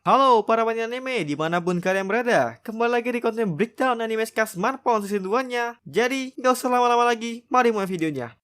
Halo para penyanyi anime dimanapun kalian berada. Kembali lagi di konten breakdown anime SK Smartphone season 2-nya. Jadi gak usah lama-lama lagi, mari mulai videonya.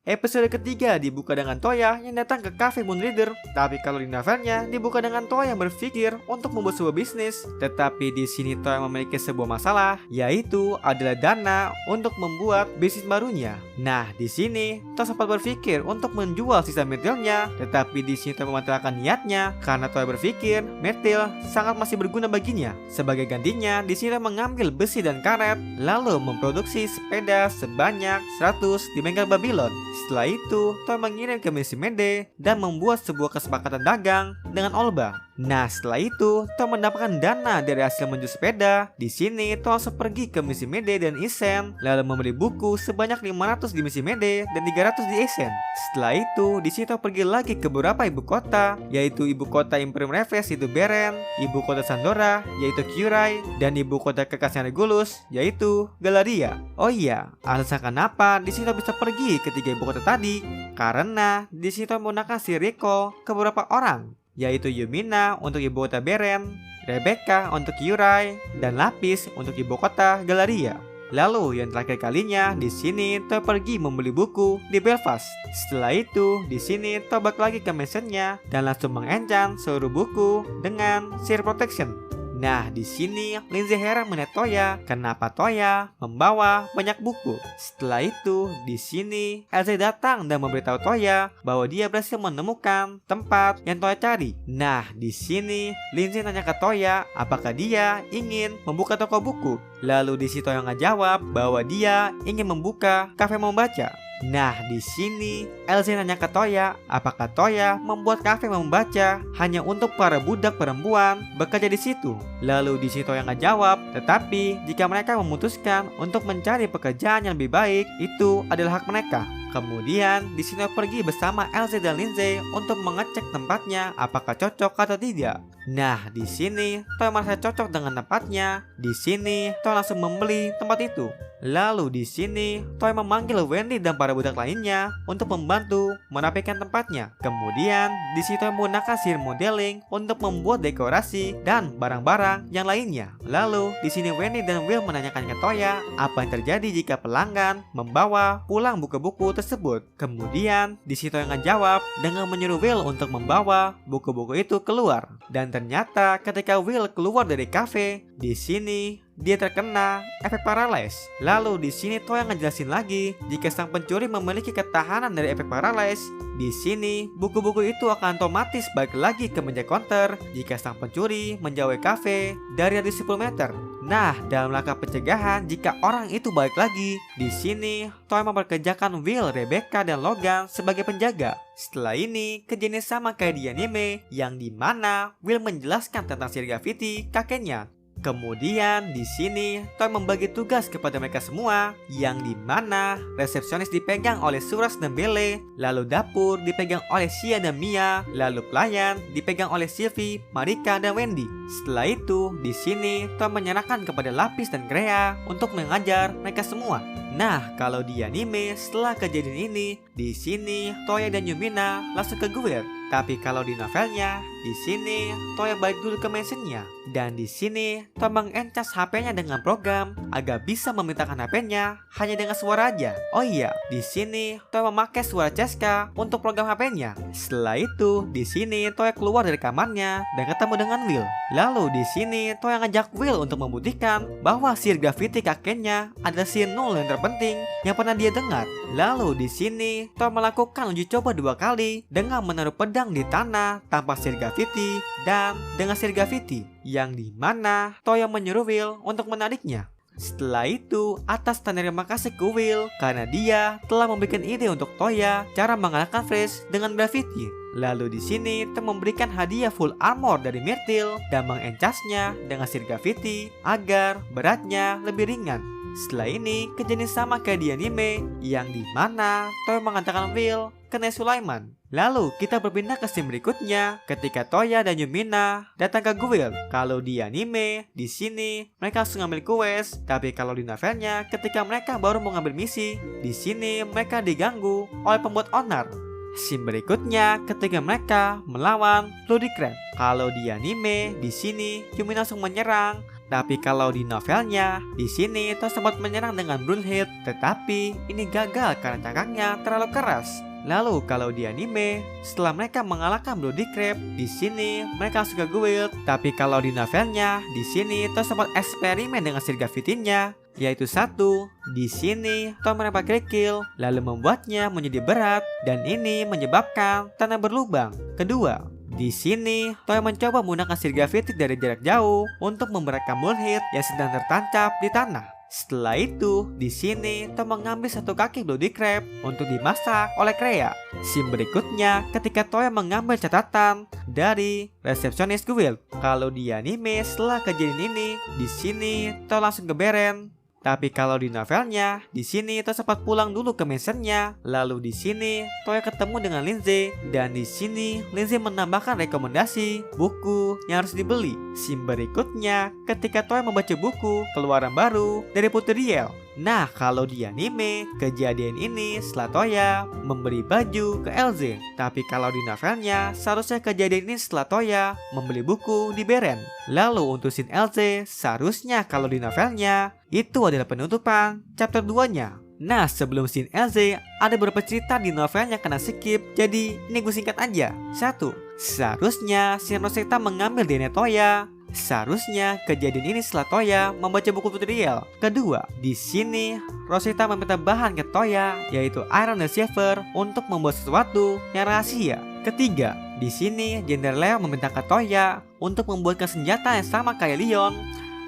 Episode ketiga dibuka dengan Toya yang datang ke cafe Moonrider. Tapi kalau di novelnya dibuka dengan Toya yang berpikir untuk membuat sebuah bisnis. Tetapi di sini Toya memiliki sebuah masalah, yaitu adalah dana untuk membuat bisnis barunya. Nah, di sini Toya sempat berpikir untuk menjual sisa metilnya, tetapi di sini Toya membatalkan niatnya karena Toya berpikir metil sangat masih berguna baginya. Sebagai gantinya, di sini Toya mengambil besi dan karet lalu memproduksi sepeda sebanyak 100 di bengkel Babylon. Setelah itu, Toya mengirim ke Missy Mede dan membuat sebuah kesepakatan dagang dengan Olba. Nah, setelah itu, Toya mendapatkan dana dari hasil menjual sepeda. Di sini, Toya langsung pergi ke Missy Mede dan Isen, lalu membeli buku sebanyak 500 di Missy Mede dan 300 di Isen. Setelah itu, di sini Toya pergi lagi ke beberapa ibu kota, yaitu ibu kota Imperium Reves yaitu Beren, ibu kota Sandora yaitu Kyurai, dan ibu kota kekasihan Regulus yaitu Galaria. Oh iya, alasan kenapa di sini Toya bisa pergi ke tiga ibu kota tadi karena di sini Toya menggunakan si Rico ke beberapa orang, yaitu Yumina untuk ibu kota Beren, Rebecca untuk Kyurai, dan Lapis untuk ibu kota Galaria. Lalu yang terakhir kalinya di sini Toya pergi membeli buku di Belfast. Setelah itu di sini Toya balik lagi ke mansionnya dan langsung mengenchant seluruh buku dengan Sheer Protection. Nah, di sini Lindsay heran melihat Toya, kenapa Toya membawa banyak buku. Setelah itu, di sini Elsa datang dan memberitahu Toya bahwa dia berhasil menemukan tempat yang Toya cari. Nah, di sini Lindsay tanya ke Toya apakah dia ingin membuka toko buku. Lalu di situ Toya ngejawab bahwa dia ingin membuka kafe membaca. Nah, di sini Elsie nanya ke Toya apakah Toya membuat kafe membaca hanya untuk para budak perempuan bekerja di situ. Lalu di situ Toya ngejawab, tetapi jika mereka memutuskan untuk mencari pekerjaan yang lebih baik, itu adalah hak mereka. Kemudian di sini pergi bersama Elsie dan Lindsay untuk mengecek tempatnya apakah cocok atau tidak. Nah, di sini Toya merasa cocok dengan tempatnya. Di sini Toya langsung membeli tempat itu. Lalu di sini Toya memanggil Wendy dan para budak lainnya untuk membantu merapikan tempatnya. Kemudian di situ Toya menggunakan sihir modeling untuk membuat dekorasi dan barang-barang yang lainnya. Lalu di sini Wendy dan Will menanyakan ke Toya apa yang terjadi jika pelanggan membawa pulang buku-buku tersebut. Kemudian di situ Toya ngejawab dengan menyuruh Will untuk membawa buku-buku itu keluar. Dan ternyata ketika Will keluar dari kafe, di sini dia terkena efek paralyze. Lalu di sini Toya ngejelasin lagi jika sang pencuri memiliki ketahanan dari efek paralyze. Di sini buku-buku itu akan otomatis balik lagi ke meja counter jika sang pencuri menjauhi kafe dari radius 10 meter. Nah, dalam langkah pencegahan jika orang itu balik lagi, di sini Toya memperkerjakan Will, Rebecca, dan Logan sebagai penjaga. Setelah ini, kejadian sama kayak di anime, yang dimana Will menjelaskan tentang sihir graffiti kakeknya. Kemudian di sini Toya membagi tugas kepada mereka semua, yang dimana resepsionis dipegang oleh Suras dan Belle, lalu dapur dipegang oleh Sia dan Mia, lalu pelayan dipegang oleh Sylvie, Marika, dan Wendy. Setelah itu di sini Toya menyerahkan kepada Lapis dan Grea untuk mengajar mereka semua. Nah, kalau di anime setelah kejadian ini, di sini Toya dan Yumina langsung ke guild. Tapi kalau di novelnya, di sini Toya balik dulu ke mansionnya. Dan di sini Toya mengencas HP-nya dengan program agar bisa memintakan HP-nya hanya dengan suara aja. Oh iya, di sini Toya memakai suara Cheska untuk program HP-nya. Setelah itu, di sini Toya keluar dari kamarnya dan ketemu dengan Will. Lalu di sini Toya ngajak Will untuk membuktikan bahwa sihir graffiti kakeknya adalah sihir nul yang terpenting yang pernah dia dengar. Lalu di sini Toya melakukan uji coba 2 kali dengan menaruh pedang di tanah tanpa sihir graffiti dan dengan sihir graffiti, yang dimana Toya menyuruh Will untuk menariknya. Setelah itu, atas tanda terima kasih ke Will karena dia telah memberikan ide untuk Toya cara mengalahkan Fresh dengan graffiti. Lalu di sini Toya memberikan hadiah full armor dari Myrtle dan mengencasnya dengan sihir graffiti agar beratnya lebih ringan. Setelah ini, kejadian sama kayak di anime, yang dimana Toya mengatakan Will ke Nai Sulaiman. Lalu kita berpindah ke scene berikutnya ketika Toya dan Yumina datang ke guild. Kalau di anime, di sini mereka langsung ngambil quest, tapi kalau di novelnya ketika mereka baru mau ngambil misi, di sini mereka diganggu oleh pembuat onar. Scene berikutnya ketika mereka melawan Bloody Crab. Kalau di anime, di sini Yumi langsung menyerang. Tapi kalau di novelnya, di sini Toya sempat menyerang dengan Broomhead, tetapi ini gagal karena cangkangnya terlalu keras. Lalu kalau di anime, setelah mereka mengalahkan Bloody Crab, di sini mereka langsung ke guild. Tapi kalau di novelnya, di sini Toya sempat eksperimen dengan sirga fitinnya, yaitu satu, di sini Toya menembak kerikil, lalu membuatnya menjadi berat, dan ini menyebabkan tanah berlubang. Kedua, di sini Toya mencoba menggunakan sirga fitik dari jarak jauh untuk memberatkan Broomhead yang sedang tertancap di tanah. Setelah itu, di sini Toya mengambil satu kaki Bloody Crab untuk dimasak oleh Kreia. Scene berikutnya ketika Toya mengambil catatan dari resepsionis guild. Kalau di anime setelah kejadian ini, di sini Toya langsung ke Beren. Tapi kalau di novelnya, di sini Toya sempat pulang dulu ke mansionnya. Lalu di sini Toya ketemu dengan Lindsay, dan di sini Lindsay menambahkan rekomendasi buku yang harus dibeli. Scene berikutnya ketika Toya membaca buku keluaran baru dari Putri Riel. Nah, kalau di anime, kejadian ini setelah Toya memberi baju ke LZ. Tapi kalau di novelnya, seharusnya kejadian ini setelah Toya membeli buku di Beren. Lalu untuk scene LZ, seharusnya kalau di novelnya, itu adalah penutupan chapter 2-nya. Nah, sebelum scene LZ, ada beberapa cerita di novelnya kena skip, jadi ini gue singkat aja. 1. Seharusnya scene Rosetta mengambil DNA Toya. Seharusnya kejadian ini setelah Toya membaca buku Putri Riel. Kedua, di sini Rosetta meminta bahan ke Toya, yaitu Iron dan Silver, untuk membuat sesuatu yang rahasia. Ketiga, di sini Jenderal Leon meminta ke Toya untuk membuatkan senjata yang sama kayak Leon.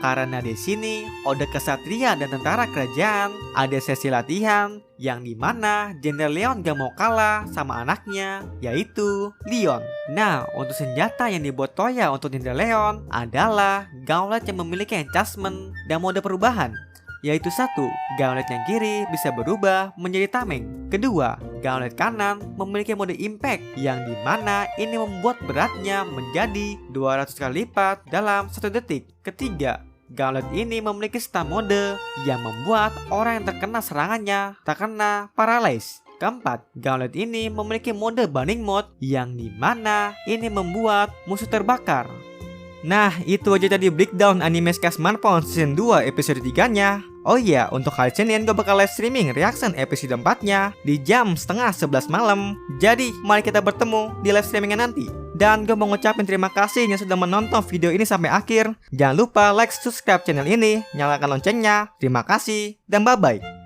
Karena di sini ada kesatria dan tentara kerajaan, ada sesi latihan yang dimana Jenderal Leon gak mau kalah sama anaknya, yaitu Leon. Nah, untuk senjata yang dibuat Toya untuk Jenderal Leon adalah gauntlet yang memiliki enchantment dan mode perubahan, yaitu 1. Gauntlet yang kiri bisa berubah menjadi tameng. Kedua, gauntlet kanan memiliki mode impact yang dimana ini membuat beratnya menjadi 200 kali lipat dalam 1 detik. Ketiga, gauntlet ini memiliki stun mode yang membuat orang yang terkena serangannya terkena paralyze. Keempat, gauntlet ini memiliki mode burning mode yang dimana ini membuat musuh terbakar. Nah, itu aja tadi breakdown anime Sky Smartphone season 2 episode 3-nya. Oh iya, untuk hari Senin gue bakal live streaming reaction episode 4-nya di jam 10:30 malam. Jadi, mari kita bertemu di live streamingnya nanti. Dan gue mau ngucapin terima kasih yang sudah menonton video ini sampai akhir. Jangan lupa like, subscribe channel ini, nyalakan loncengnya. Terima kasih, dan bye-bye.